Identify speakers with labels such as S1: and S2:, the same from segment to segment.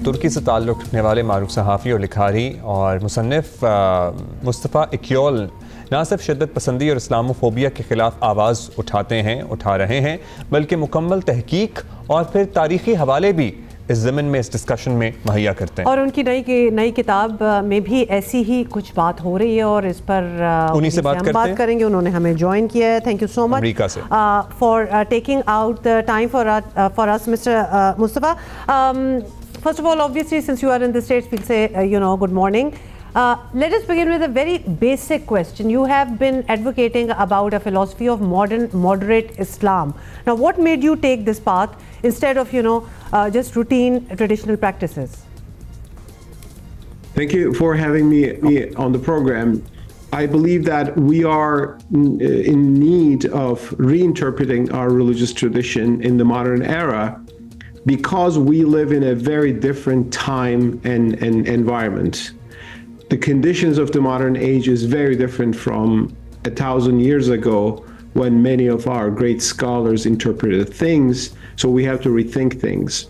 S1: तुर्की से ताल्लुक़ रखने वाले मारूफ सहाफ़ी और लिखारी और मुसन्निफ़ मुस्तफ़ा अक्योल न सिर्फ शिद्दत पसंदी और इस्लामोफोबिया के ख़िलाफ़ आवाज़ उठा रहे हैं बल्कि मुकम्मल तहकीक और फिर तारीख़ी हवाले भी इस ज़मीन में इस डिस्कशन में मुहैया करते हैं।
S2: और उनकी नई किताब में भी ऐसी ही कुछ बात हो रही है और इस पर
S1: उन्हीं से बात
S2: करेंगे। उन्होंने हमें ज्वाइन किया है। Thank you so much
S1: America से
S2: for taking out the time for us mister Mustafa. First of all, obviously, since you are in the States, we'll say, good morning. Let us begin with a very basic question. You have been advocating about a philosophy of moderate Islam. Now, what made you take this path instead of, just routine traditional practices?
S3: Thank you for having me on the program. I believe that we are in need of reinterpreting our religious tradition in the modern era, because we live in a very different time and environment. The conditions of the modern age is very different from 1,000 years ago when many of our great scholars interpreted things, so we have to rethink things.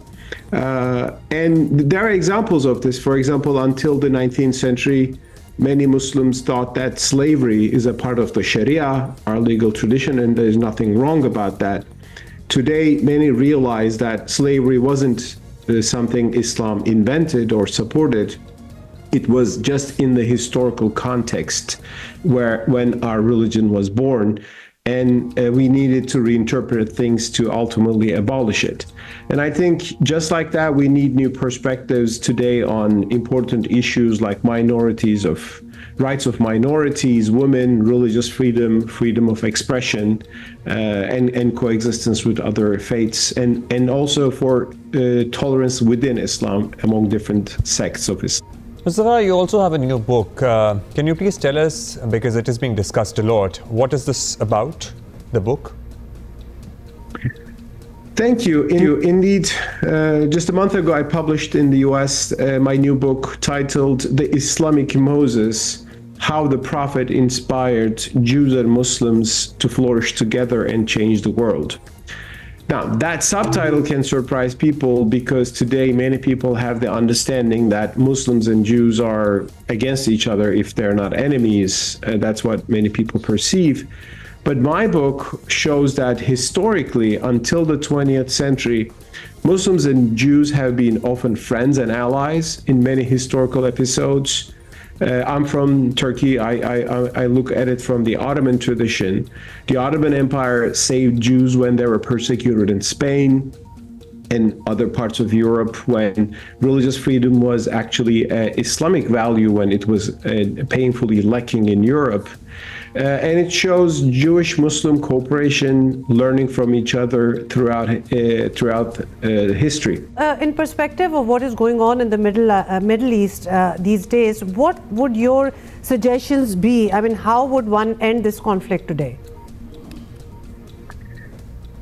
S3: And there are examples of this. For example, until the 19th century, many Muslims thought that slavery is a part of the Sharia, our legal tradition, and there's nothing wrong about that. Today, many realize that slavery wasn't something Islam invented or supported. It was just in the historical context when our religion was born, and we needed to reinterpret things to ultimately abolish it. And I think just like that, we need new perspectives today on important issues like rights of minorities, women, religious freedom of expression, and coexistence with other faiths, and also for tolerance within Islam among different sects of Islam.
S1: Mustafa, you also have a new book. Can you please tell us, because it is being discussed a lot, what is this about, the book?
S3: Thank you. Indeed, just a month ago, I published in the US my new book titled The Islamic Moses: How the Prophet Inspired Jews and Muslims to Flourish Together and Change the World. Now, that subtitle can surprise people because today many people have the understanding that Muslims and Jews are against each other if they're not enemies. That's what many people perceive. But my book shows that historically, until the 20th century, Muslims and Jews have been often friends and allies in many historical episodes. I'm from Turkey. I look at it from the Ottoman tradition. The Ottoman Empire saved Jews when they were persecuted in Spain and other parts of Europe, when religious freedom was actually an Islamic value, when it was painfully lacking in Europe. And it shows Jewish-Muslim cooperation, learning from each other throughout history.
S2: In perspective of what is going on in the Middle East these days, what would your suggestions be? I mean, how would one end this conflict today?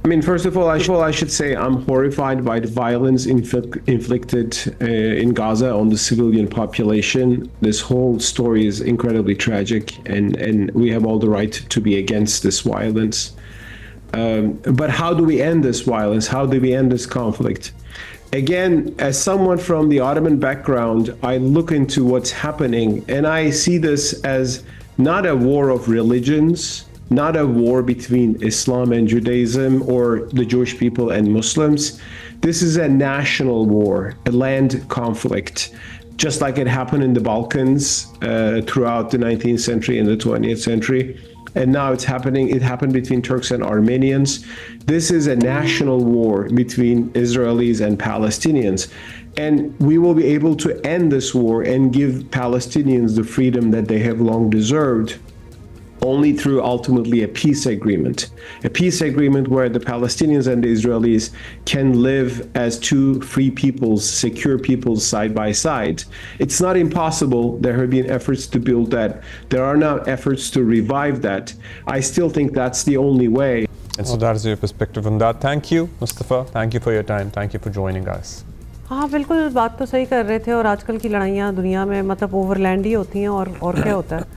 S3: I mean, first of all, I should say I'm horrified by the violence inflicted in Gaza on the civilian population. This whole story is incredibly tragic, and we have all the right to be against this violence. But how do we end this violence? How do we end this conflict? Again, as someone from the Ottoman background, I look into what's happening, and I see this as not a war of religions, not a war between Islam and Judaism or the Jewish people and Muslims. This is a national war, a land conflict, just like it happened in the Balkans throughout the 19th century and the 20th century. And now it happened between Turks and Armenians. This is a national war between Israelis and Palestinians. And we will be able to end this war and give Palestinians the freedom that they have long deserved only through ultimately a peace agreement where the Palestinians and the Israelis can live as two free peoples, secure peoples side by side. It's not impossible. There have been efforts to build that. There are now efforts to revive that. I still think that's the only way.
S1: And so that is your perspective on that. Thank you, Mustafa. Thank you for your time. Thank you for joining us.
S2: हाँ बिल्कुल बात तो सही कर रहे थे और आजकल की लड़ाइयाँ दुनिया में मतलब ओवरलैंड ही होती हैं और क्या होता है